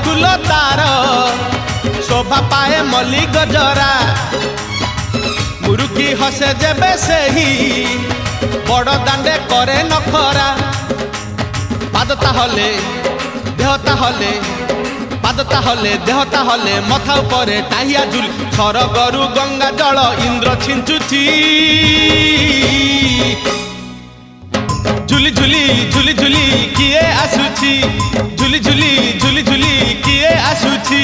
full तार शोभा पाए मल्ली गजरा मुरुकी हसे जेबे सेही बड़ दांडे करे नखरा पादता हले देहता हले पादता हले देहता हले मथा उपरे टाहिया झुल सरगरु गंगा जल इंद्र छिंचुची झुली झुली झुली झुली किए आसुची झुली झुली झुली झुली किए आसुची